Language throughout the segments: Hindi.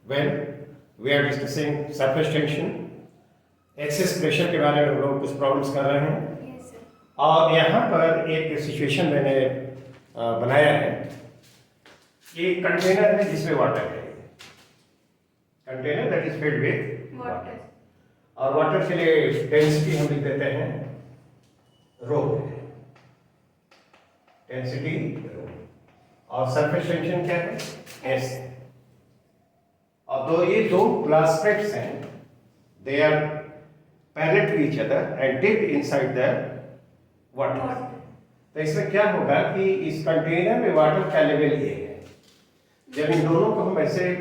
Well we are discussing surface tension, excess pressure के बारे में हम लोग कुछ प्रॉब्लम्स कर रहे हैं। Yes, sir. और यहाँ पर एक सिचुएशन मैंने बनाया है कि कंटेनर है जिसमें वाटर है, container that is filled with Water. और वाटर के लिए डेंसिटी हम लिख देते हैं रो, डेंसिटी रो, और सरफेस टेंशन क्या है एस। और ये दो ग्लास प्लेट्स हैं, they are parallel to each other and dipped inside the water. Water. तो इसमें क्या होगा कि इस कंटेनर में वाटर का लेवल ये है, जब इन दोनों को हम ऐसे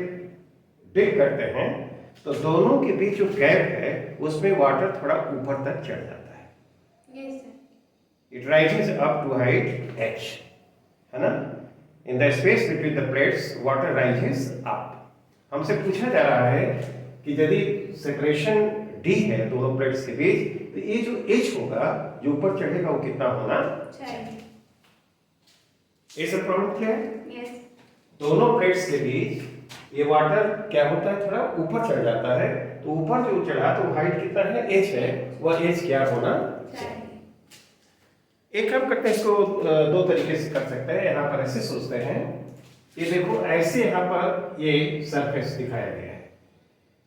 डिप करते हैं तो दोनों के बीच जो गैप है उसमें वाटर थोड़ा ऊपर तक चढ़ जाता है। Yes, sir. It rises up to height h, है ना। In the space between the plates water rises up. हमसे पूछा जा रहा है कि यदि सेपरेशन d है दोनों प्लेट्स के बीच, तो ये जो h होगा जो ऊपर चढ़ेगा वो कितना होना Child. ये सब प्रॉब्लम क्या है। Yes. दोनों प्लेट्स के बीच ये वाटर क्या होता है थोड़ा ऊपर चढ़ जाता है, तो ऊपर जो चढ़ा तो हाइट कितना है h है, वह h क्या होना। Child. एक काम करते हैं इसको दो तरीके से कर सकते हैं। यहाँ पर ऐसे सोचते हैं, ये देखो ऐसे यहाँ पर ये सरफेस दिखाया गया है,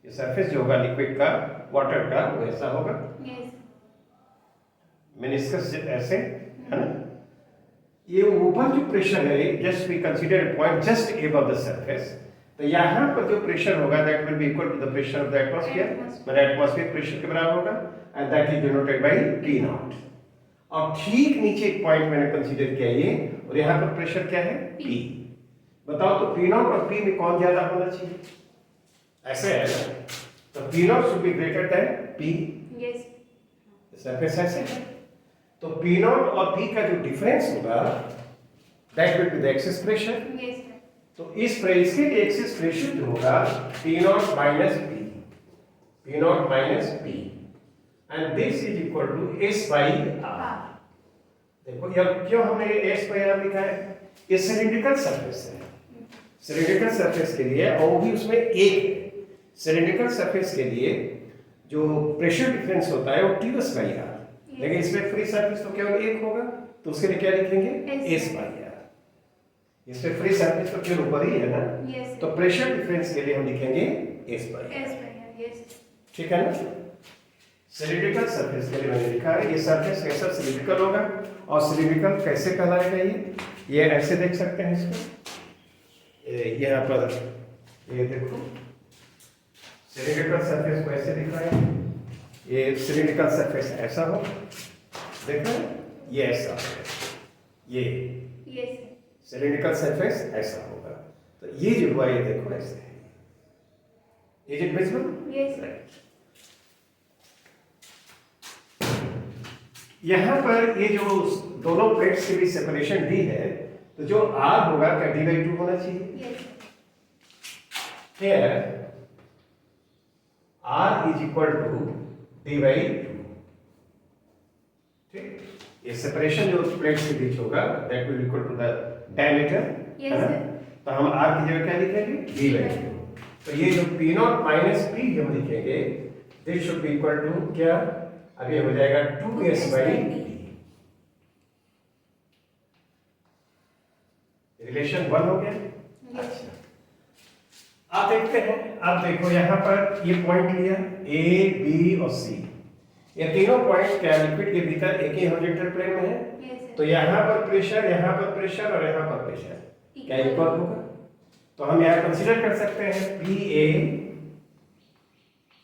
ये सरफेस जो होगा लिक्विड का वाटर का वो ऐसा होगा, Yes. मेनिस्कस ऐसे, है ना। ये ऊपर जो प्रेशर है just we consider point just above the surface, तो यहाँ पर जो प्रेशर होगा that will be equal to the pressure of the atmosphere, मतलब एटमॉस्फेयर प्रेशर के बराबर होगा, and that is denoted by P naught. और ठीक नीचे एक पॉइंट मैंने कंसीडर किया ये, और यहाँ पर प्रेशर क्या है P। बताओ तो P नॉट और P में कौन ज्यादा होना चाहिए, ऐसे है ना, तो P not should be greater than P, Yes. Surface ऐसे है, तो P नॉट और P का जो डिफरेंस होगा that will be the excess pressure. Yes, sir. तो इसके एक्सेस प्रेशर जो होगा P not minus P, P not minus P, and this is equal to S by R। देखो ये क्यों हमने S बाई R लिखा है, ये सिलिंड्रिकल सरफेस है, सिलिंड्रिकल सरफेस के लिए, और वो भी उसमें एक सिलिंड्रिकल सरफेस के लिए जो प्रेशर डिफरेंस होता है वो Ts बाई R, लेकिन इसमें फ्री सरफेस तो केवल एक होगा, तो उसके लिए क्या लिखेंगे S बाई R। इसमें फ्री सरफेस तो केवल ऊपर ही है ना, Yes. तो प्रेशर डिफरेंस के लिए हम लिखेंगे S by R, Yes, sir. Yes. ठीक है ना। सिलिंड्रिकल सरफेस के लिए मैंने लिखा है, ये सरफेस कैसा सिलिंड्रिकल होगा, और सिलिंड्रिकल कैसे कहलाएगा ये ऐसे देख सकते हैं इसको, यहाँ पर ये देखो सिलिंड्रिकल सरफेस को ऐसे दिखा है, ये सिलिंड्रिकल सरफेस ऐसा हो, देखो ये ऐसा है, ये Yes, sir. सिलिंड्रिकल सरफेस ऐसा होगा, तो ये जो हुआ ये देखो ऐसे है, is it visible. Yes, sir. यहाँ पर ये जो दोनों प्लेट्स के बीच सेपरेशन डी है, तो जो R होगा क्या D/2 होना चाहिए। Yes. Here R is equal to D/2, ठीक। ये सेपरेशन जो प्लेट्स के बीच होगा that will equal to the diameter, Yes, है ना। sir. तो हम R की जगह क्या लिखेंगे D/2, तो ये जो P नॉट माइनस P हम लिखेंगे this should be equal to क्या, अब ये हो जाएगा 2S बाई D। रिलेशन 1 हो गया। Yes. अच्छा आप देखते हैं, आप देखो यहाँ पर ये पॉइंट लिया A, B और C, ये तीनों पॉइंट क्या लिक्विड के भीतर एक ही हॉरिजॉन्टल प्लेन में है, Yes, sir. तो यहाँ पर प्रेशर, यहाँ पर प्रेशर और यहाँ पर प्रेशर क्या इक्वल होगा, तो हम यहाँ कंसीडर कर सकते हैं PA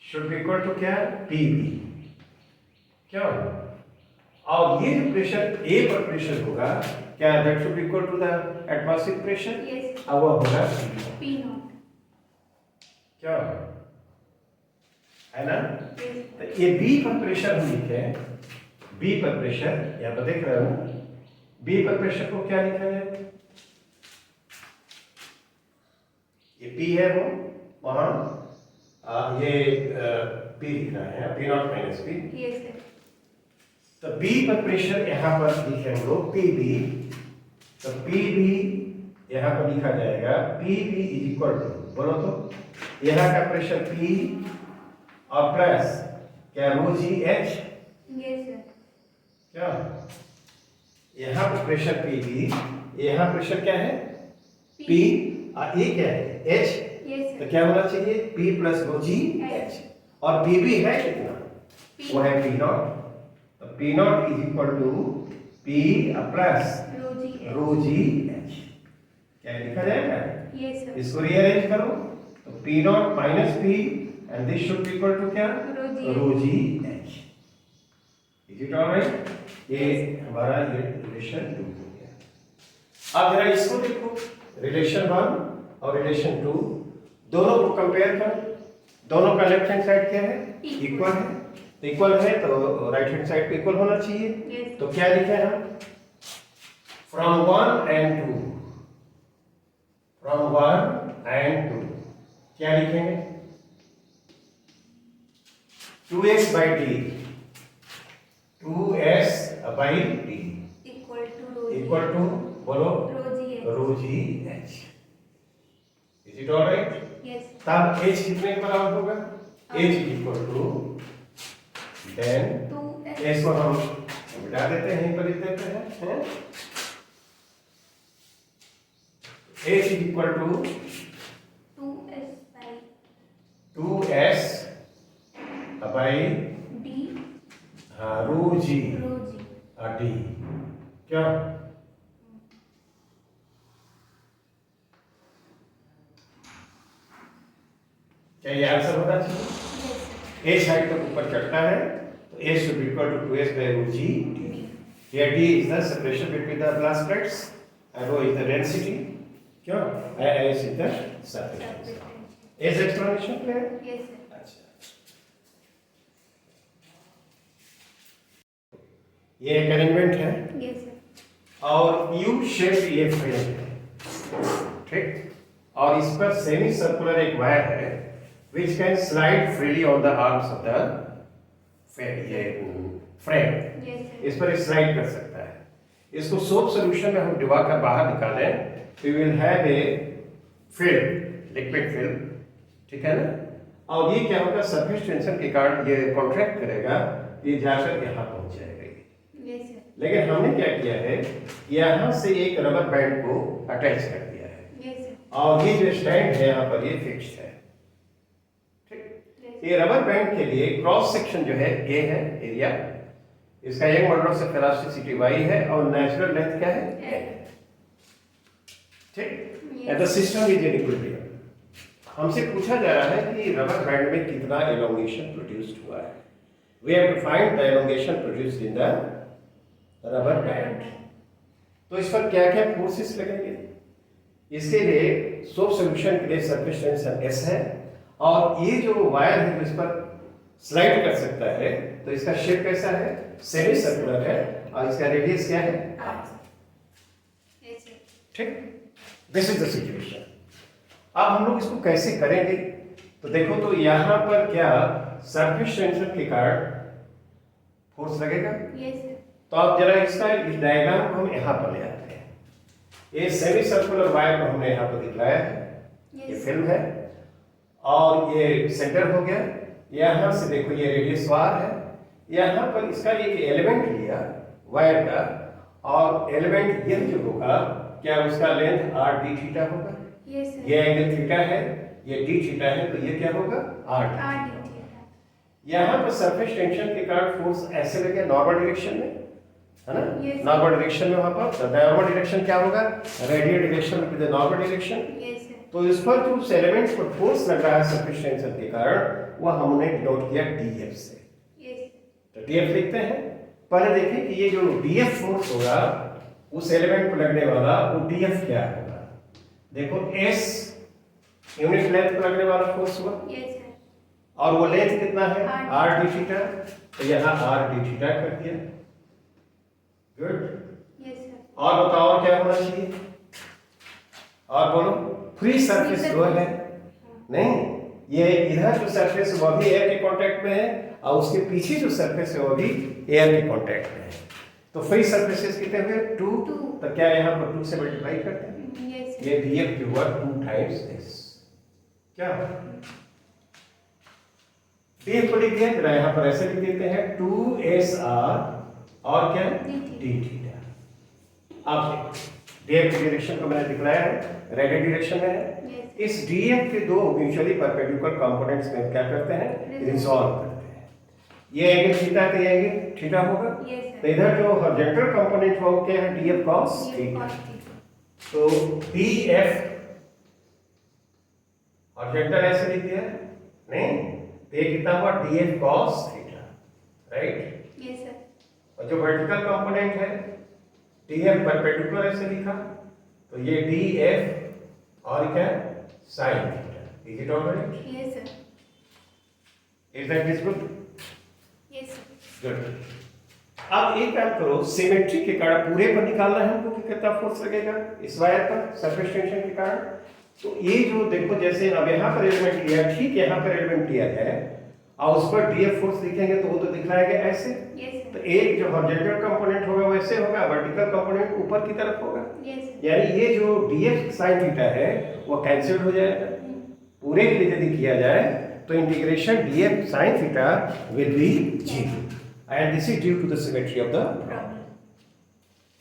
should be equal to क्या PB, क्या होगा, और ये जो प्रेशर A पर प्रेशर होगा क्या that should be equal to the atmospheric pressure, Yes. अब वो होगा P naught. क्या होगा, है ना। Yes. तो ये B पर प्रेशर हम लिखे हैं, B पर प्रेशर यहाँ पर देख रहे हो, B पर प्रेशर को क्या लिखा है, ये P है वो वहाँ ये P लिखना है, P not minus P। Yes, sir. तो B पर प्रेशर यहाँ पर लिखे हम लोग PB, तो PB यहाँ पर लिखा जाएगा PB इज इक्वल टू, बोलो तो यहाँ का प्रेशर P और प्लस क्या रो जी एच, यस सर। क्या यहाँ पर प्रेशर P भी, यहाँ प्रेशर क्या है P और ये क्या है H, यस तो सर। क्या होना चाहिए P प्लस रो जी एच, और P भी है कितना, वो है P नॉट, तो P naught is equal to P plus rho ji H, क्या लिखा जाएगा, यस सर। इसको रीअरेंज करो तो P not minus P and this should be equal to क्या rho ji h, is it alright, ये हमारा ये रिलेशन 2 हो गया। अब जरा इसको देखो, रिलेशन 1 और रिलेशन 2 दोनों को कंपेयर करो, दोनों का लेफ्ट हैंड साइड क्या है इक्वल है, तो इक्वल है तो राइट हैंड साइड पे इक्वल होना चाहिए, Yes. तो क्या लिखे हम फ्रॉम 1 एंड 2, फ्रॉम 1 एंड 2 क्या लिखेंगे 2s by d, 2s by d equal to बोलो rho ji rho ji h, is it alright, yes. तब h कितने के बराबर होगा h is equal to then 2s s को हम मिटा देते हैं, यहीं पर लिख देते हैं h is equal to 2s by D rho ji rho G D, क्या क्या ये आंसर होना चाहिए, यस h हाइट तक ऊपर चढ़ता है तो h should be equal to 2s by rho g d, here d is the separation between the glass plates and rho is the density, क्या s is the surface, is explanation clear, yes sir. अच्छा ये एक अरेंजमेंट है यस सर। और यू शेप ये फ्रेम है, ठीक, और इस पर सेमी सर्कुलर एक वायर है which can slide freely on the arms of the frame, yes sir. इस पर स्लाइड कर सकता है, इसको सोप सॉल्यूशन में हम डुबा कर बाहर निकालें तो will have a film, liquid film, ठीक है ना, और ये क्या होगा सरफेस टेंशन के कारण ये कॉन्ट्रैक्ट करेगा, ये जाकर यहाँ पहुंच जाएगा, यस सर। लेकिन हमने क्या किया है यहाँ से एक रबर बैंड को अटैच कर दिया है, यस सर। और ये जो स्टैंड है यहाँ पर ये फिक्स्ड है, ठीक, ये रबर बैंड के लिए क्रॉस सेक्शन जो है ये है एरिया, इसका young modulus of elasticity y है और नेचुरल लेंथ क्या है l है, ठीक, and the system is in equilibrium, हमसे पूछा जा रहा है कि रबर बैंड में कितना एलोंगेशन प्रोड्यूस्ड हुआ है, we have to find the elongation produced in the rubber band, तो इस पर क्या क्या फोर्सेस लगेंगे, इसके लिए सोप सॉल्यूशन के लिए सरफेस टेंशन S है, और ये जो वायर है इस पर स्लाइड कर सकता है तो इसका शेप कैसा है सेमी सर्कुलर है और इसका रेडियस क्या है r, यस सर। ठीक, दिस इज द सिचुएशन। अब हम लोग इसको कैसे करेंगे, तो देखो तो यहाँ पर क्या सरफेस टेंशन के कारण फोर्स लगेगा, यस सर। तो आप जरा इसका इस डायग्राम को हम यहाँ पर ले आते हैं, ये सेमी सर्कुलर वायर को हमने यहाँ पर दिखलाया है, ये फिल्म है और ये सेंटर हो गया, यहाँ से देखो ये रेडियस वार है, यहाँ पर इसका एक एलिमेंट लिया वायर का, और एलिमेंट यह जो होगा क्या उसका लेंथ r d थीटा होगा, यस सर। ये एंगल थीटा है, ये d थीटा है, तो ये क्या होगा r d। R D theta. यहाँ पर सरफेस टेंशन के कारण फोर्स ऐसे लगे नॉर्मल डायरेक्शन में, है ना, Yes. नॉर्मल डायरेक्शन में, वहां पर नॉर्मल डायरेक्शन क्या होगा radial direction with the normal direction, yes sir. तो इस पर जो उस एलिमेंट पर फोर्स लग रहा है सरफेस टेंशन के कारण वह हमने डिनोट किया df से, यस तो df लिखते हैं, पहले देखें कि ये जो df फोर्स होगा उस एलिमेंट पर लगने वाला वो df क्या होगा, देखो s यूनिट लेंथ पर लगने वाला फोर्स हुआ, यस सर। और वो लेंथ कितना है R r d थीटा, तो यहाँ r d थीटा कर दिया, गुड, यस सर। और बताओ और क्या होना चाहिए, और बोलो फ्री सरफेस जो है नहीं, ये इधर जो सरफेस है वह भी एयर के कांटेक्ट में है और उसके पीछे जो सरफेस है वह भी एयर के कांटेक्ट में है, तो फ्री सरफेसेस कितने हुए 2, तो क्या यहाँ पर 2 से मल्टीप्लाई करते हैं, यस सर। ये df जो हुआ 2 टाइम्स दिस, क्या डीएफ को लिख दिया, जरा यहाँ पर ऐसे लिख देते हैं 2SR और क्या डी थीटा। अब डीएफ की डायरेक्शन को मैंने दिखलाया है, रेडियल डायरेक्शन में है। Yes. इस डीएफ के दो म्यूचुअली परपेंडिकुलर कंपोनेंट्स में क्या करते हैं, रिजॉल्व करते हैं। ये एंगल थीटा का एंगल थीटा होगा, Yes, sir. तो इधर जो हॉरिजॉन्टल कंपोनेंट होगा क्या है, डीएफ cos थीटा। तो डीएफ हॉरिजॉन्टल ऐसे लिख दिया नहीं, तो ये कितना हुआ DF cos theta, right. Yes, sir. और जो वर्टिकल कंपोनेंट है डीएफ परपेंडिकुलर ऐसे लिखा, तो ये डीएफ और क्या sin theta. Is it alright? Yes, sir. Is that visible? Yes, sir. Good. अब एक काम करो, सिमेट्री के कारण पूरे पर निकालना है हमको कि कितना फोर्स लगेगा इस वायर पर सरफेस टेंशन के कारण। तो ये जो देखो, जैसे अब यहाँ पर एलिमेंट लिया, ठीक यहाँ पर एलिमेंट लिया है और उस पर डीएफ फोर्स लिखेंगे तो वो तो दिखलाएगा ऐसे। Yes, sir. तो एक जो हॉरिजॉन्टल कंपोनेंट होगा वैसे होगा, वर्टिकल कंपोनेंट ऊपर की तरफ होगा। Yes, sir. यानी ये जो डीएफ sin थीटा है वो कैंसिल हो जाएगा। पूरे के लिए यदि किया जाए तो integration DF sin theta will be 0 and this is due to the symmetry of the problem.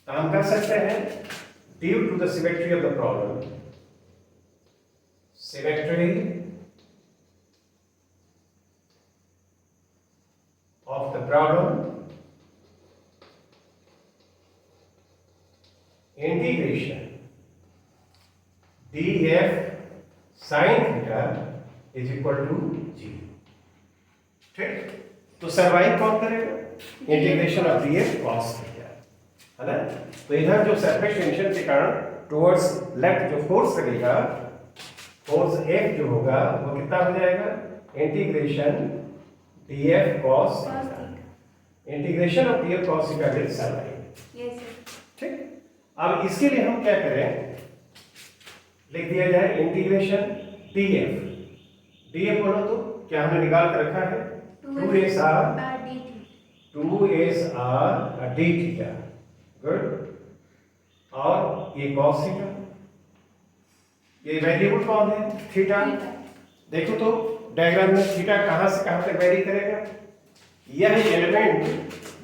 हम कर सकते हैं due to the symmetry of the problem, symmetry of the problem, integration df sin theta is equal to 0। ठीक, तो सर्वाइव कौन करेगा, integration of df cos theta, है ना। तो इधर जो सरफेस टेंशन के कारण टुवर्ड्स लेफ्ट जो फोर्स लगेगा, फोर्स F जो होगा वो कितना हो जाएगा, integration df cos theta. Integration of df cos theta will survive. Yes, sir. ठीक, अब इसके लिए हम क्या करें, लिख दिया जाए इंटीग्रेशन df। df बोलो तो क्या हमने निकाल कर रखा है, 2SR d थीटा। गुड। और ये cos थीटा, ये वेरिएबल कौन है, थीटा। देखो तो डायग्राम में थीटा कहां से कहां तक वेरी करेगा। यह एलिमेंट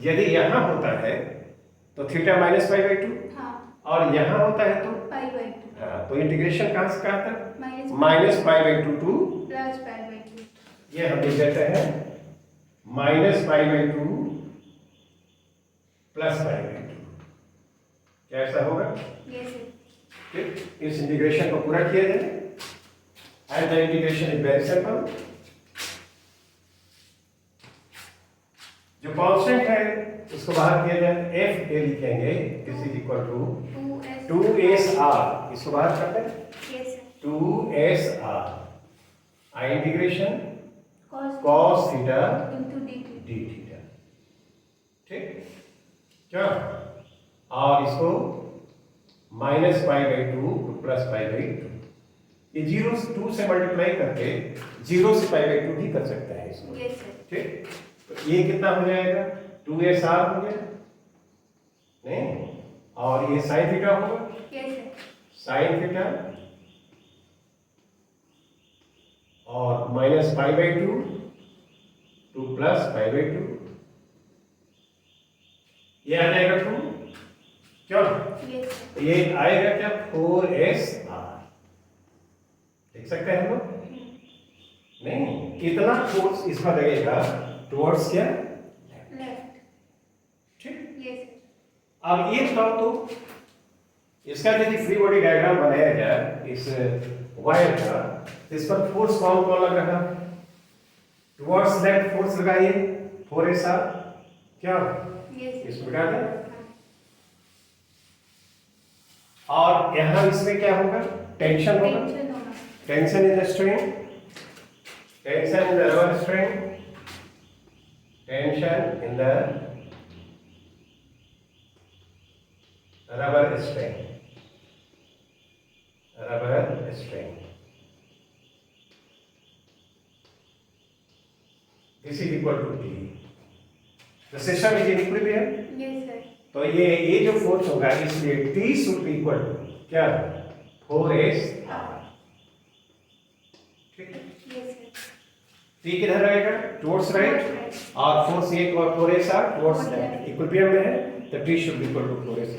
यदि यहां होता है तो थीटा -π/2, हाँ, और यहां होता है तो π/2 हाँ, तो इंटीग्रेशन कहां से कहां तक, -π/2 -π/2 टू, प्लस π/2। ये हम लिख देते हैं -π/2 प्लस π/2। क्या ऐसा होगा? Yes, sir. ठीक, इस इंटीग्रेशन को पूरा किया जाए and the integration is very simple. जो कांस्टेंट है उसको बाहर किया जाए, एफ ए लिखेंगे, this is equal to 2SR, इसको बाहर कर दें, Yes, sir. 2SR I integration Cos cos theta into dt. D theta. ठीक, क्या, और इसको -π/2 प्लस π/2, ये 0 से 2 से मल्टीप्लाई करके 0 से π/2 भी कर सकते हैं इसको। Yes, sir. ठीक, तो ये कितना हो जाएगा, 2SR हो गया नहीं, और ये sin थीटा होगा, Yes, sir. sin थीटा और -π/2 टू प्लस π/2, ये आ जाएगा 2, क्यों, Yes, sir. ये आएगा क्या, 4SR। देख सकते हैं हम लोग नहीं, इतना फोर्स इसमें लगेगा टुवर्ड्स क्या, Left. ठीक। Yes, sir. अब ये बताओ तो इसका यदि फ्री बॉडी डायग्राम बनाया जाए इस वायर का, तो इस पर फोर्स कौन कौन लग रहा है, टुवर्ड्स लेफ्ट फोर्स लगाइए 4SR, क्या Yes, sir. इसको मिटा दें, और यहां इसमें क्या होगा, टेंशन होगा, Tension होगा. Tension in the string, tension in the rubber string, tension in the rubber string, rubber string, this is equal to T, the system is in equilibrium. Yes, sir. तो ये जो फोर्स होगा इसलिए T should be equal to क्या, 4SR। ठीक, Yes, sir. P किधर रहेगा? Towards right, Right. और फोर्स ये और 4s are towards Towards left, left. Equilibrium में है, तो T should be equal to 4s।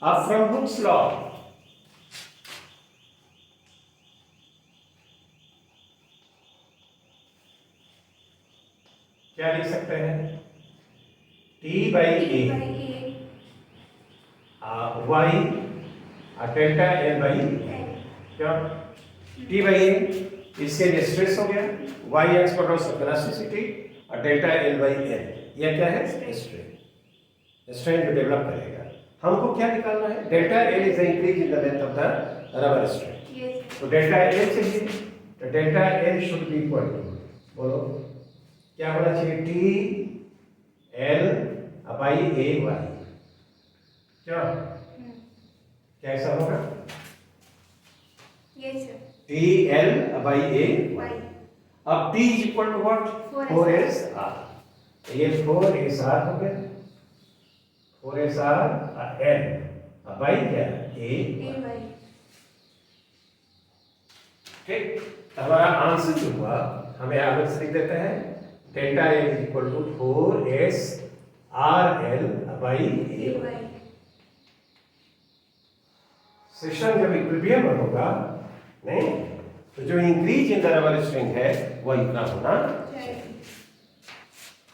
अब फ्रॉम हुक्स लॉ क्या लिख सकते हैं? T by T A by y delta L by A. क्या? T by A इसके लिए स्ट्रेस हो गया, y एक्स पर लॉस ऑफ इलास्टिसिटी और डेल्टा L by L, यह क्या है? स्ट्रेन। स्ट्रेन जो डेवलप करेगा, हमको क्या निकालना है? Delta L is the increase in the length of the rubber strain. Yes, sir. तो डेल्टा L चाहिए, तो delta L should be equal to, बोलो क्या होना चाहिए? T L by A y, क्या कैसा होगा? Yes, sir. T L by A, Y. अब T is equal to what? 4s. 4s r, ये 4s r हो गया, 4s r L by क्या? A A by. ठीक, तो हमारा आंसर जो हुआ हमें अलग से लिख देते हैं, delta L is equal to 4s r L by A A y। by. System जब इक्विलिब्रियम में होगा, नहीं तो जो increase in the rubber string है वह इतना होना चाहिए।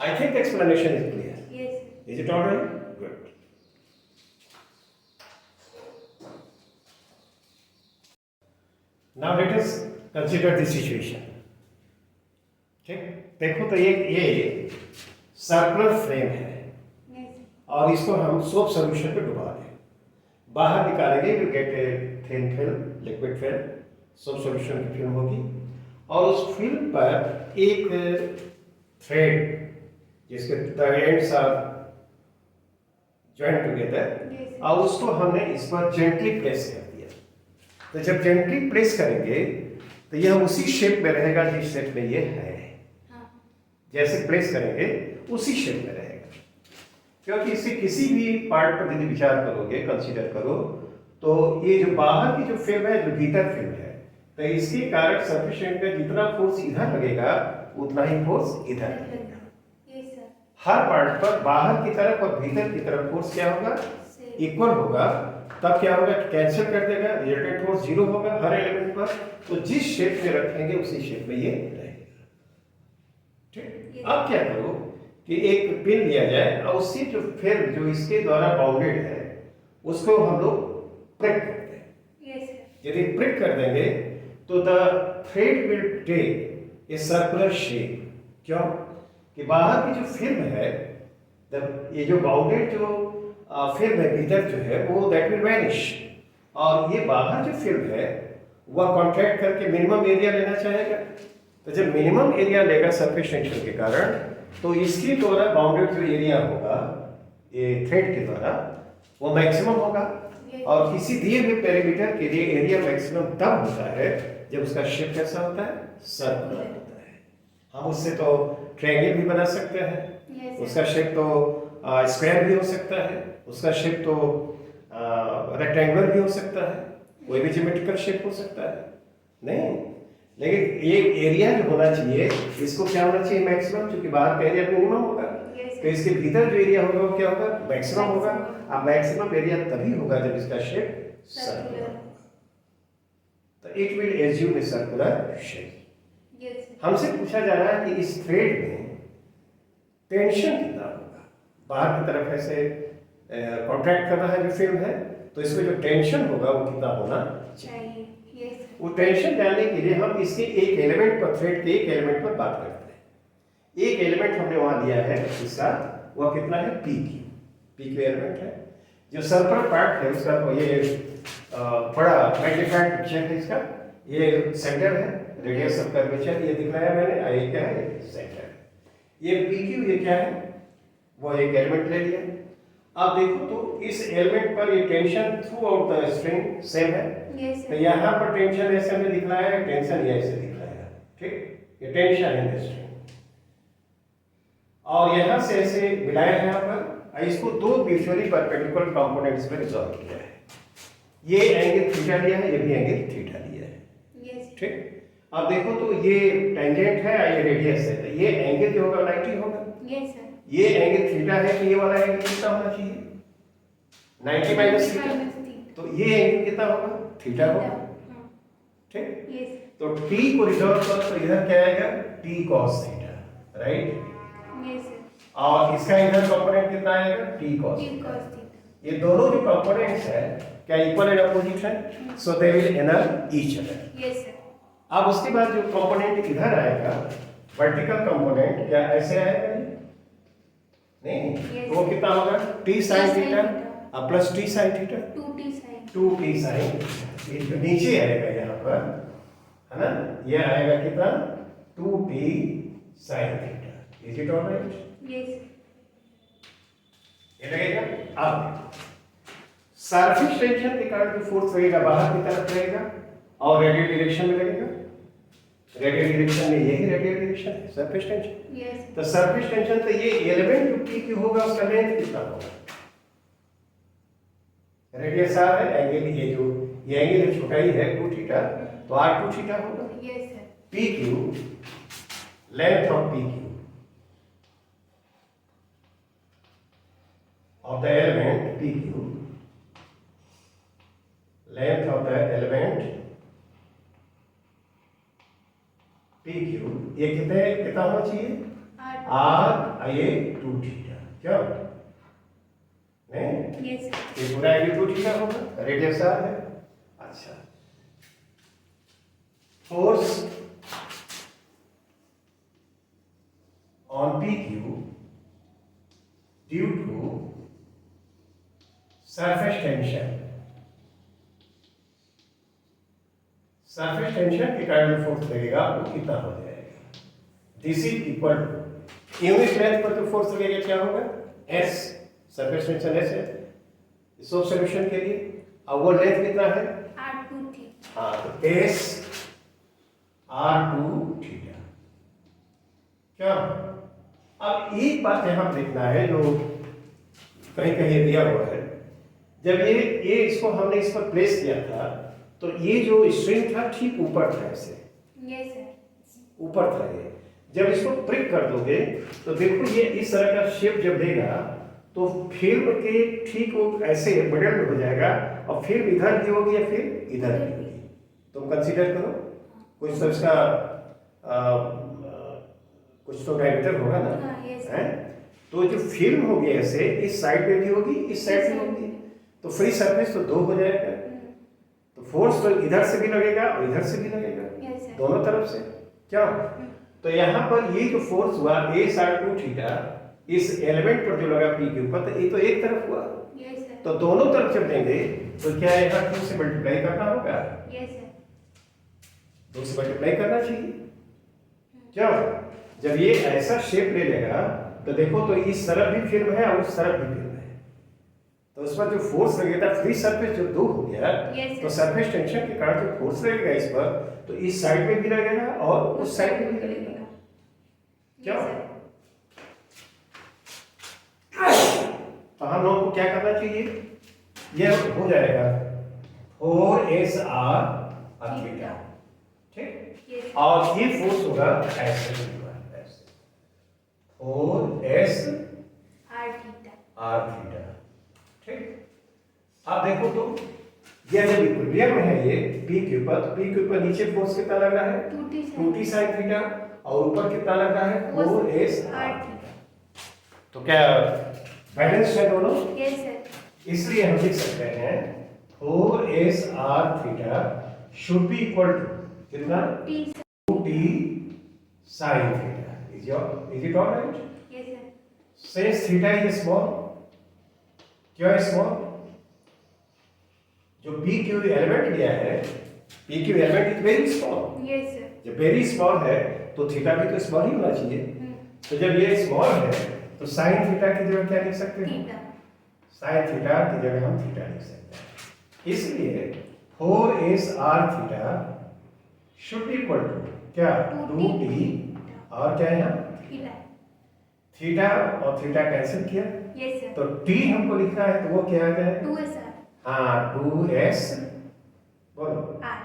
I think explanation is clear. Yes. Is it alright? Good. Now let us consider this situation. ठीक, देखो तो ये सर्कुलर फ्रेम है Yes. और इसको हम सोप सॉल्यूशन पे डुबा दें, बाहर निकालेंगे, will get a thin film, liquid film, soap solution की फिल्म होगी, और उस फिल्म पर एक थ्रेड जिसके the ends are joint together, Yes. और उसको हमने इस पर जेंटली प्लेस कर दिया। तो जब जेंटली प्लेस करेंगे तो यह उसी शेप में रहेगा जिस शेप में ये है, हाँ. जैसे प्लेस करेंगे उसी शेप में रहेगा, क्योंकि इससे किसी भी पार्ट पर यदि विचार करोगे, कंसीडर करो, तो ये जो बाहर की जो फिल्म है, जो भीतर फिल्म है, तो इसके कारण सफिशिएंट का जितना फोर्स इधर लगेगा उतना ही फोर्स इधर लगेगा। Yes, sir. हर पार्ट पर बाहर की तरफ और भीतर की तरफ फोर्स क्या होगा? Same. इक्वल होगा। तब क्या होगा? कैंसिल कर देगा, रिजल्टेंट फोर्स जीरो होगा हर एलिमेंट पर, तो जिस शेप में रखेंगे उसी शेप में ये रहेगा। ठीक, Yes. अब क्या करो कि एक पिन लिया जाए और उससे जो फिल्म जो इसके द्वारा बाउंडेड है उसको हम लोग प्रिक कर दें। Yes, sir. यदि प्रिक कर देंगे तो the thread will take a circular shape. क्यों? कि बाहर की जो फिल्म है, ये जो बाउंडेड जो फिल्म है भीतर जो है वो दैट विल वैनिश, और ये बाहर जो फिल्म है वह कॉन्ट्रैक्ट करके मिनिमम एरिया लेना चाहेगा। तो जब मिनिमम एरिया लेगा सरफेस टेंशन के कारण, तो इसके द्वारा बाउंडेड जो एरिया होगा ये थ्रेड के द्वारा वो मैक्सिमम होगा। Yes. और किसी दिए हुए पेरीमीटर के लिए एरिया मैक्सिमम तब होता है जब उसका शेप कैसा होता है? सर्कुलर होता है। हम उससे तो ट्रायंगल भी बना सकते हैं, Yes, sir. उसका शेप तो स्क्वायर भी हो सकता है, उसका शेप तो रेक्टेंगुलर भी हो सकता है, कोई भी ज्योमेट्रिकल शेप हो सकता है, नहीं। लेकिन ये एरिया जो होना चाहिए इसको क्या होना चाहिए? मैक्सिमम, क्योंकि बाहर का एरिया मिनिमम होगा, Yes, तो इसके भीतर जो एरिया होगा वो क्या होगा? मैक्सिमम होगा। अब मैक्सिमम एरिया तभी होगा जब इसका शेप सर्कुलर होगा, तो it will assume A circular shape. Yes, sir. हमसे पूछा जा रहा है कि इस थ्रेड में टेंशन कितना होगा? बाहर की तरफ ऐसे कॉन्ट्रैक्ट कर रहा है जो फिल्म है, तो इसमें जो टेंशन होगा वो कितना होना चाहिए? चाहिए. Yes, sir. वो टेंशन जानने के लिए हम इसके एक एलिमेंट पर, थ्रेड के एक एलिमेंट पर बात करते हैं। एक एलिमेंट हमने वहां लिया है इसका, वह कितना है? पी की एलिमेंट है। जो सर्कुलर पार्ट है उसका ये बड़ा मैग्नीफाइड पिक्चर है इसका, ये सेंटर है, रेडियस ऑफ कर्वेचर ये दिखाया मैंने, आई क्या है? सेंटर। ये पी क्यू ये क्या है? वो एक एलिमेंट ले लिया। अब देखो तो इस एलिमेंट पर ये tension through out the string same है। Yes, तो sir. यहाँ पर टेंशन ऐसे हमने दिखलाया है, टेंशन ये ऐसे दिखलाया, ठीक? ये टेंशन है स्ट्रिंग, और यहाँ से ऐसे मिलाया है यहाँ पर, इसको दो म्यूचुअली परपेंडिकुलर कंपोनेंट्स में रिजॉल्व किया है। ये एंगल थीटा लिया है, ये भी एंगल थीटा लिया है, Yes. ठीक? अब देखो तो ये टेंजेंट है, ये रेडियस है, तो ये एंगल जो होगा 90 होगा। Yes sir. ये एंगल थीटा है, तो ये वाला एंगल कितना होना चाहिए? 90 माइनस थीटा। तो ये एंगल कितना होगा? थीटा होगा। ठीक। यस तो t को रिजॉल्व करो तो इधर क्या आएगा? t cos theta, right. Yes sir. और इसका इधर कंपोनेंट कितना आएगा? t cos T theta. Cos theta. ये दोनों जो कंपोनेंट्स है क्या इक्वल एंड अपोजिट है? So they will annul each other. Yes sir. अब उसके बाद जो कंपोनेंट इधर आएगा, वर्टिकल कंपोनेंट, क्या ऐसे आएगा ये? नहीं। Yes. तो वो कितना होगा? t sin sin theta theta. और plus t sin theta, 2t sin। 2t sin। ये जो नीचे आएगा यहाँ पर, है ना, ये आएगा कितना? 2t sin theta. Is it alright? Yes. ये लगेगा। अब सरफेस टेंशन के कारण जो फोर्स लगेगा बाहर की तरफ रहेगा और रेडियल डायरेक्शन में लगेगा। रेडियल डायरेक्शन में यही रेडियल डायरेक्शन है, सरफेस टेंशन। यस। तो सरफेस टेंशन तो ये एलिमेंट जो पी क्यू होगा उसका लेंथ कितना होगा? रेडियस आर है, एंगल ये एंगल छोटा ही है 2 थीटा, तो r 2 थीटा होगा। Yes sir. P Q, length of P Q of the element PQ, length of the element PQ, ये कितना होना चाहिए? R ये 2 थीटा, क्या? नहीं? Yes sir. ये पूरा एंगल 2 थीटा होगा, रेडियस R है। अच्छा, force on PQ due to surface tension, surface tension के कारण जो फोर्स लगेगा वो कितना हो जाएगा? This is equal to unit length पर जो फोर्स लगेगा क्या होगा? s, सरफेस टेंशन s है इस सॉल्यूशन के लिए, और वो लेंथ कितना है? r2 theta. हाँ, तो s r2 थीटा। क्या? अब एक बात यहां देखना है जो कहीं कहीं दिया हुआ है, जब ये इसको हमने इस पर प्लेस किया था तो ये जो स्ट्रिंग था ठीक ऊपर था, ऐसे यस सर। ऊपर था ये। जब इसको प्रिक कर दोगे तो देखो ये इस तरह का शेप जब देगा तो फिल्म के ठीक वो ऐसे बडल में हो जाएगा और फिर इधर की होगी या फिर इधर की होगी। तुम कंसीडर करो कुछ तो इसका कुछ तो डायमीटर होगा ना, हाँ, yes, है? तो जो फिल्म होगी ऐसे इस साइड पे भी होगी, इस साइड पे होगी, तो फ्री सरफेस तो 2 हो जाएगा। तो फोर्स तो इधर से भी लगेगा और इधर से भी लगेगा, यस सर। दोनों तरफ से। क्या? तो यहाँ पर ये जो फोर्स हुआ a sin 2 थीटा इस एलिमेंट पर जो लगा p के ऊपर, तो ये तो एक तरफ हुआ, यस सर। तो दोनों तरफ जब देंगे तो क्या यहाँ 2 से मल्टीप्लाई करना होगा? Yes sir. 2 से मल्टीप्लाई करना चाहिए। क्या? जब ये ऐसा शेप ले लेगा तो देखो तो इस तरफ भी फिल्म है और उस तरफ भी फिल्म है, तो उस पर जो फोर्स लगेगा फ्री सरफेस जो 2 हो गया, Yes, तो sir. सरफेस टेंशन के कारण जो फोर्स लगेगा इस पर, तो इस साइड में भी लगेगा और उस साइड में भी लगेगा। क्या? तो हम लोगों को क्या करना चाहिए? यह हो जाएगा 4SR थीटा, ठीक? यस। और ये फोर्स होगा ऐसे 4SR r थीटा। थीटा, ठीक? अब देखो तो यह जब इक्विलिब्रियम में है ये p के ऊपर, तो p के ऊपर नीचे फोर्स कितना लग रहा है? 2t sin थीटा, और ऊपर कितना लग रहा है? 4SR theta. तो क्या बैलेंस है दोनों? Yes sir. इसलिए हम लिख सकते हैं 4SR theta should be equal to कितना? 2t sin theta. Is it all right? Yes sir. Since theta is small, क्यों है small? जो p q एलिमेंट लिया है, p q element is very small. Yes sir. जब वेरी स्मॉल है तो थीटा भी तो स्मॉल ही होना चाहिए। तो जब ये स्मॉल है तो sin थीटा की जगह क्या लिख सकते हैं? थीटा। sin थीटा की जगह हम थीटा लिख सकते हैं। इसलिए 4SR theta should be equal to क्या? 2t और क्या है यहाँ? थीटा। थीटा और थीटा कैंसिल किया, यस सर। तो t हमको लिखना है तो वो क्या आ जाए? 2SR। हाँ 2s, बोलो r।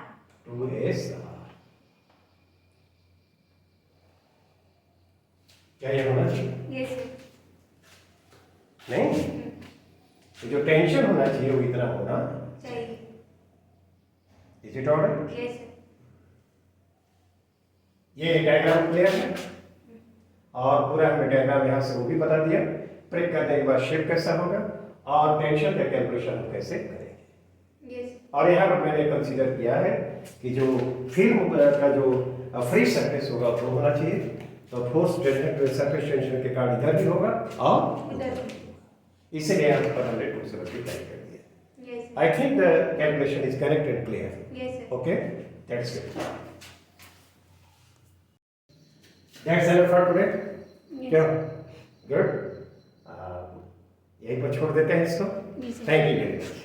2SR। क्या ये होना चाहिए? Yes, sir. नहीं, तो जो टेंशन होना चाहिए वो इतना होना चाहिए. Is it alright? Yes, sir. ये डायग्राम क्लियर है और पूरा हमने डायग्राम यहाँ से वो भी बता दिया, प्रिक करने के बाद शेप कैसा होगा और टेंशन का कैलकुलेशन हम कैसे करेंगे। Yes. और यहाँ पर मैंने कंसीडर किया है कि जो फिल्म का जो फ्री सरफेस होगा वो होना चाहिए, तो फोर्स टेंशन सरफेस टेंशन के कारण इधर भी होगा और इधर. इसीलिए यहाँ पर हमने 2 से मल्टीप्लाई कर दिया। Yes, sir. I think the calculation is correct and clear. Yes, sir. Okay, that's it. That's enough for today. Yes. क्या? Good. यहीं पर छोड़ देते हैं इसको। Yes, sir. Thank you very much.